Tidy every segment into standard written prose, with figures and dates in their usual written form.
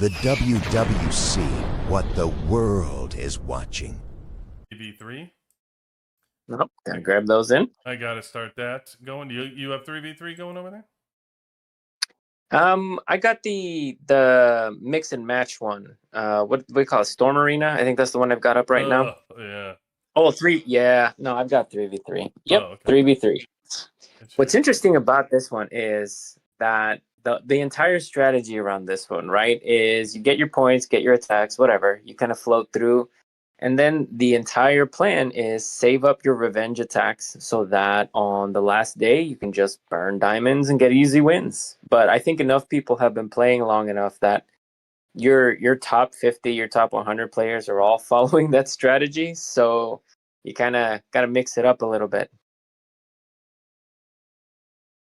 The WWC, what the world is watching. V3. Nope, gotta grab those in. I gotta start that going. You have 3v3 going over there? I got the mix and match one. What do we call it? Storm Arena. I think that's the one I've got up right now. Yeah. Oh, three. Yeah, no, I've got 3v3. Yep, okay. 3v3. What's interesting about this one is that the entire strategy around this one, right, is you get your points, get your attacks, whatever. You kind of float through. And then the entire plan is save up your revenge attacks so that on the last day you can just burn diamonds and get easy wins. But I think enough people have been playing long enough that your top 50, your top 100 players are all following that strategy. So you kind of got to mix it up a little bit.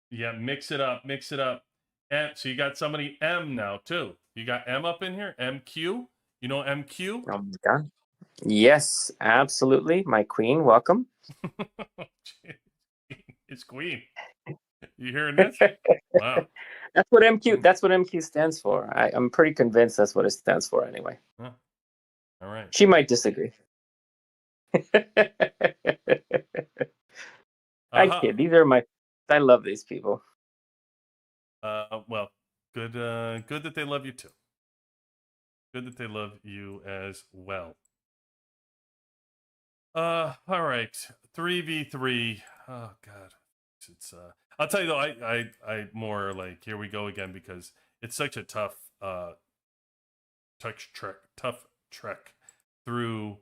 Yeah, mix it up. And so you got somebody M now too. You got M up in here? MQ? You know MQ? Oh my God. Yes, absolutely. My queen, welcome. It's queen. You hearing this? Wow. That's what MQ stands for. I'm pretty convinced that's what it stands for anyway. Huh. All right. She might disagree. I kid. These are I love these people. Well, good that they love you too. Good that they love you as well. All right. 3v3. Oh God. It's I'll tell you though, I more like here we go again because it's such a tough trek through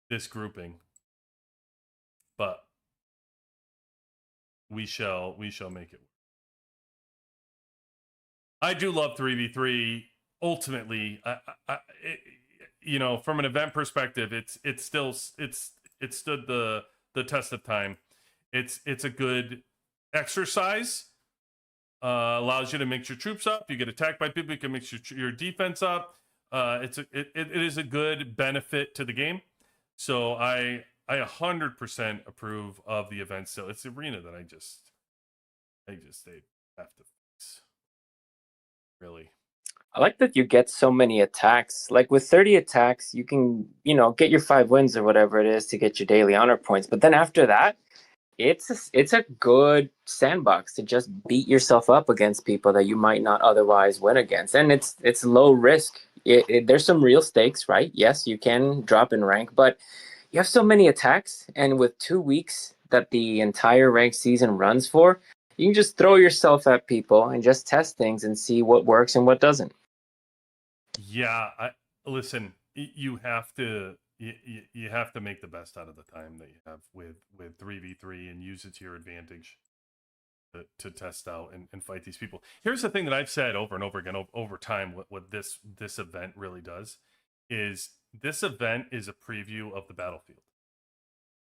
this grouping. But we shall make it. I do love 3v3. Ultimately, you know, from an event perspective, it stood the test of time. It's a good exercise. Allows you to mix your troops up. You get attacked by people. You can mix your defense up. It is a good benefit to the game. So I 100% approve of the event. So it's arena that I just they have to fix. Really. I like that you get so many attacks. Like with 30 attacks, you can, get your 5 wins or whatever it is to get your daily honor points. But then after that, it's a good sandbox to just beat yourself up against people that you might not otherwise win against. And it's low risk. There's some real stakes, right? Yes, you can drop in rank, but you have so many attacks. And with 2 weeks that the entire ranked season runs for, you can just throw yourself at people and just test things and see what works and what doesn't. Yeah, listen, you have to you have to make the best out of the time that you have with 3v3 and use it to your advantage to test out and fight these people. Here's the thing that I've said over and over again over time. What this event really does is this event is a preview of the battlefield.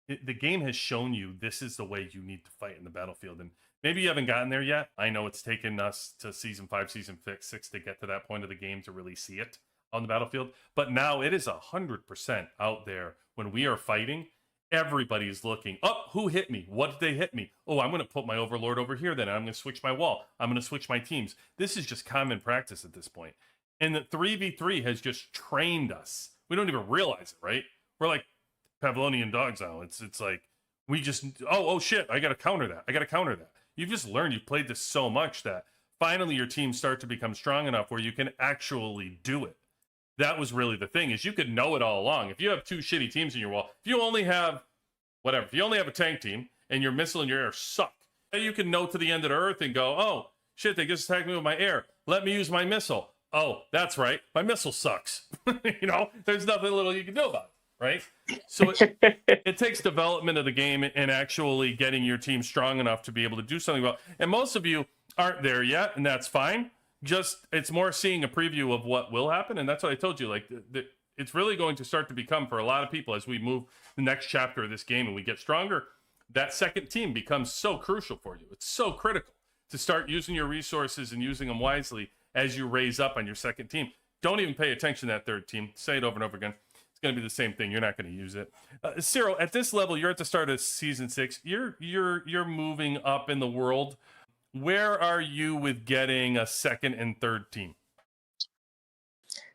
The game has shown you this is the way you need to fight in the battlefield, and maybe you haven't gotten there yet. I know it's taken us to season 5, season 6 to get to that point of the game to really see it on the battlefield. But now it is 100% out there. When we are fighting, everybody's looking. Oh, who hit me? What did they hit me? Oh, I'm going to put my overlord over here. Then I'm going to switch my wall. I'm going to switch my teams. This is just common practice at this point. And the 3v3 has just trained us. We don't even realize it, right? We're like Pavlonian dogs now. It's like we just oh shit, I gotta counter that. You've just learned, you've played this so much that finally your teams start to become strong enough where you can actually do it. That was really the thing, is you could know it all along. If you have 2 shitty teams in your wall, if you only have a tank team and your missile and your air suck, you can know to the end of the earth and go, oh shit, they just attacked me with my air, let me use my missile. Oh, that's right, my missile sucks. There's nothing little you can do about it. Right? So it takes development of the game and actually getting your team strong enough to be able to do something about. And most of you aren't there yet, and that's fine. Just it's more seeing a preview of what will happen, and that's what I told you. Like it's really going to start to become, for a lot of people, as we move the next chapter of this game and we get stronger, that second team becomes so crucial for you. It's so critical to start using your resources and using them wisely as you raise up on your second team. Don't even pay attention to that third team. Say it over and over again. Going to be the same thing. You're not going to use it. Cyril, at this level, you're at the start of season 6. You're moving up in the world. Where are you with getting a second and third team?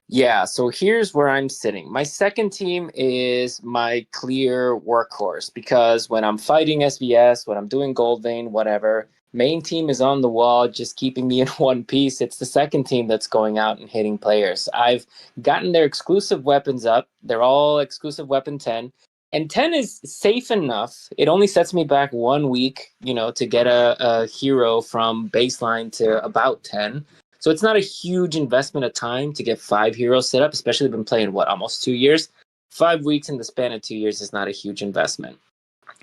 Yeah, so here's where I'm sitting. My second team is my clear workhorse because when I'm fighting SVS, when I'm doing Gold Vein, whatever, main team is on the wall, just keeping me in one piece. It's the second team that's going out and hitting players. I've gotten their exclusive weapons up. They're all exclusive weapon 10. And 10 is safe enough. It only sets me back 1 week, to get a hero from baseline to about 10. So it's not a huge investment of time to get 5 heroes set up, especially been playing almost 2 years. 5 weeks in the span of 2 years is not a huge investment.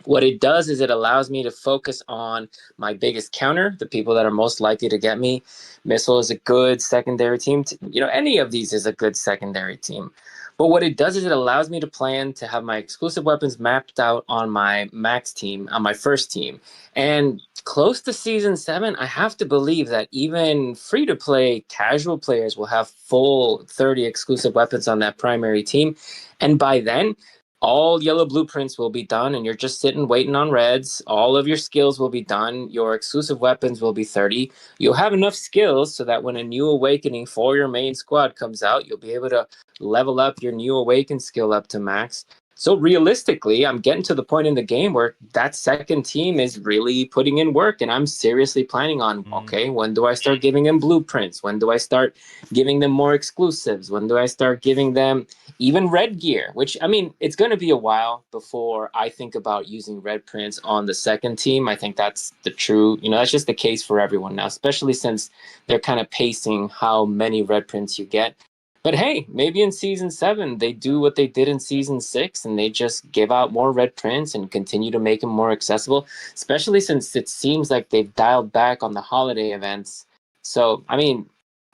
What it does is it allows me to focus on my biggest counter, the people that are most likely to get me. Missile is a good secondary team. Any of these is a good secondary team. But what it does is it allows me to plan to have my exclusive weapons mapped out on my max team, on my first team. And close to season 7, I have to believe that even free to play casual players will have full 30 exclusive weapons on that primary team. And by then, all yellow blueprints will be done and you're just sitting waiting on reds. All of your skills will be done. Your exclusive weapons will be 30. You'll have enough skills so that when a new awakening for your main squad comes out, you'll be able to level up your new awakened skill up to max. So realistically, I'm getting to the point in the game where that second team is really putting in work and I'm seriously planning on, okay, when do I start giving them blueprints? When do I start giving them more exclusives? When do I start giving them even red gear, which, I mean, it's going to be a while before I think about using red prints on the second team. I think that's the true, that's just the case for everyone now, especially since they're kind of pacing how many red prints you get. But hey, maybe in season 7, they do what they did in season 6 and they just give out more red prints and continue to make them more accessible, especially since it seems like they've dialed back on the holiday events. So, I mean,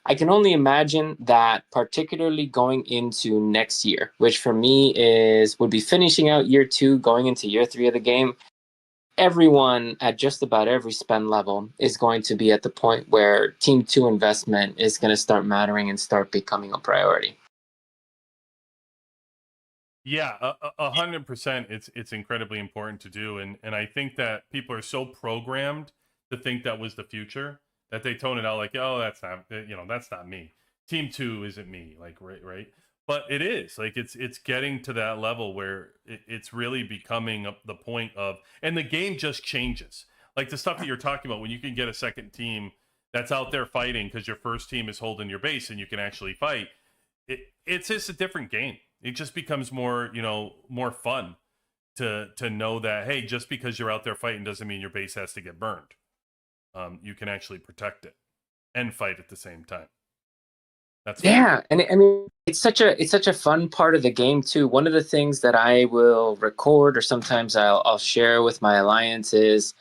I can only imagine that particularly going into next year, which for me would be finishing out year 2, going into year 3 of the game. Everyone at just about every spend level is going to be at the point where Team 2 investment is going to start mattering and start becoming a priority. Yeah, 100%. It's incredibly important to do, and I think that people are so programmed to think that was the future that they tone it out like, oh, that's not me. Team 2 isn't me, like right. But it is like it's getting to that level where it's really becoming the point of, and the game just changes. Like the stuff that you're talking about when you can get a second team that's out there fighting because your first team is holding your base and you can actually fight. It's just a different game. It just becomes more fun to know that, hey, just because you're out there fighting doesn't mean your base has to get burned. You can actually protect it and fight at the same time. That's fun. Yeah, and I mean it's such a fun part of the game too. One of the things that I will record or sometimes I'll share with my alliance is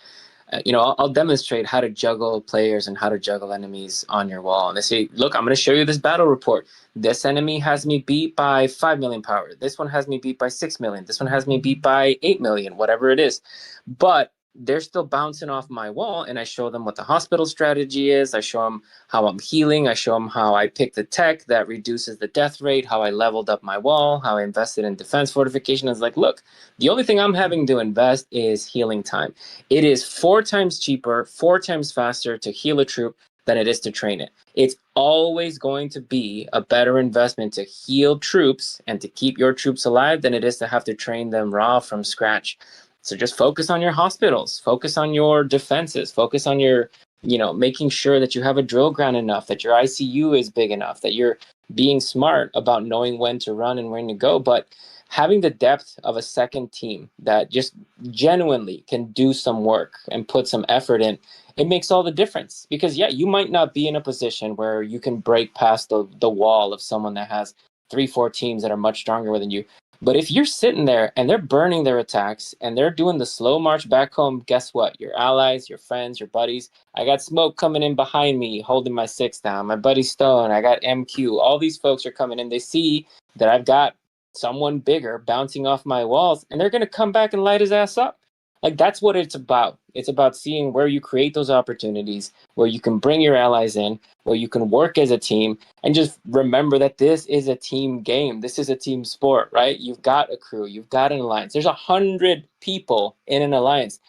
I'll demonstrate how to juggle players and how to juggle enemies on your wall. And they say, look, I'm going to show you this battle report. This enemy has me beat by 5 million power. This one has me beat by 6 million. This one has me beat by 8 million, whatever it is. But they're still bouncing off my wall, and I show them what the hospital strategy is. I show them how I'm healing. I show them how I picked the tech that reduces the death rate, how I leveled up my wall, how I invested in defense fortification. It's like, look, the only thing I'm having to invest is healing time. It is 4 times cheaper, 4 times faster to heal a troop than it is to train it. It's always going to be a better investment to heal troops and to keep your troops alive than it is to have to train them raw from scratch. So just focus on your hospitals, focus on your defenses, focus on your, making sure that you have a drill ground enough, that your ICU is big enough, that you're being smart about knowing when to run and when to go. But having the depth of a second team that just genuinely can do some work and put some effort in, it makes all the difference. Because yeah, you might not be in a position where you can break past the wall of someone that has 3-4 teams that are much stronger than you. But if you're sitting there and they're burning their attacks and they're doing the slow march back home, guess what? Your allies, your friends, your buddies. I got smoke coming in behind me, holding my 6 down. My buddy Stone, I got MQ. All these folks are coming in. They see that I've got someone bigger bouncing off my walls, and they're going to come back and light his ass up. Like, that's what it's about. It's about seeing where you create those opportunities, where you can bring your allies in, where you can work as a team, and just remember that this is a team game. This is a team sport, right? You've got a crew. You've got an alliance. There's 100 people in an alliance.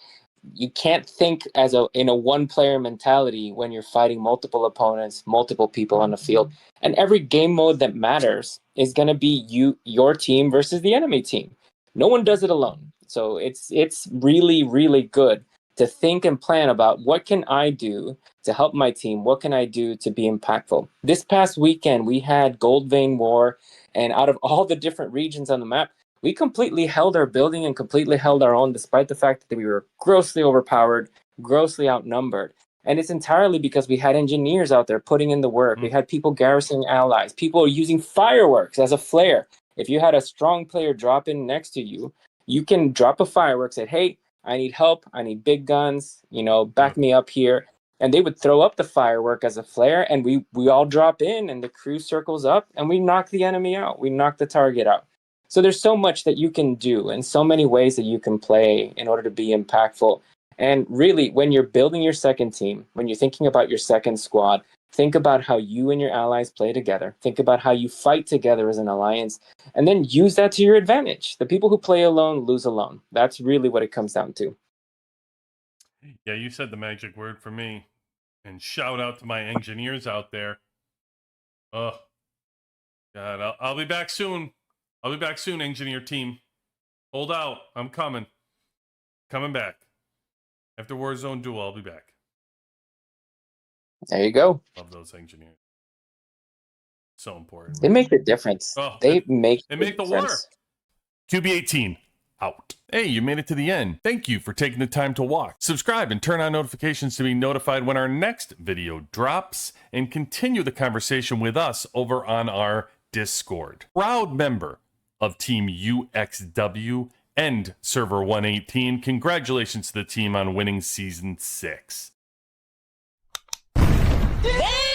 you can't think in a one player mentality when you're fighting multiple opponents, multiple people on the field. And every game mode that matters is going to be your team versus the enemy team. No one does it alone. So it's really, really good to think and plan about what can I do to help my team? What can I do to be impactful? This past weekend, we had Gold Vein War, and out of all the different regions on the map, we completely held our building and completely held our own, despite the fact that we were grossly overpowered, grossly outnumbered. And it's entirely because we had engineers out there putting in the work. We had people garrisoning allies, people using fireworks as a flare. If you had a strong player drop in next to you, you can drop a firework, say, hey, I need help, I need big guns, back me up here. And they would throw up the firework as a flare, and we all drop in, and the crew circles up, and we knock the enemy out. We knock the target out. So there's so much that you can do and so many ways that you can play in order to be impactful. And really, when you're building your second team, when you're thinking about your second squad, think about how you and your allies play together. Think about how you fight together as an alliance, and then use that to your advantage. The people who play alone lose alone. That's really what it comes down to. Yeah, you said the magic word for me. And shout out to my engineers out there. Oh, God, I'll be back soon. I'll be back soon, engineer team. Hold out. I'm coming. Coming back. After Warzone Duel, I'll be back. There you go. Love those engineers. So important. They make a difference. Oh, they make the war. QB18 out. Hey, you made it to the end. Thank you for taking the time to watch. Subscribe and turn on notifications to be notified when our next video drops, and continue the conversation with us over on our Discord. Proud member of Team UXW and Server 118. Congratulations to the team on winning Season 6. Damn!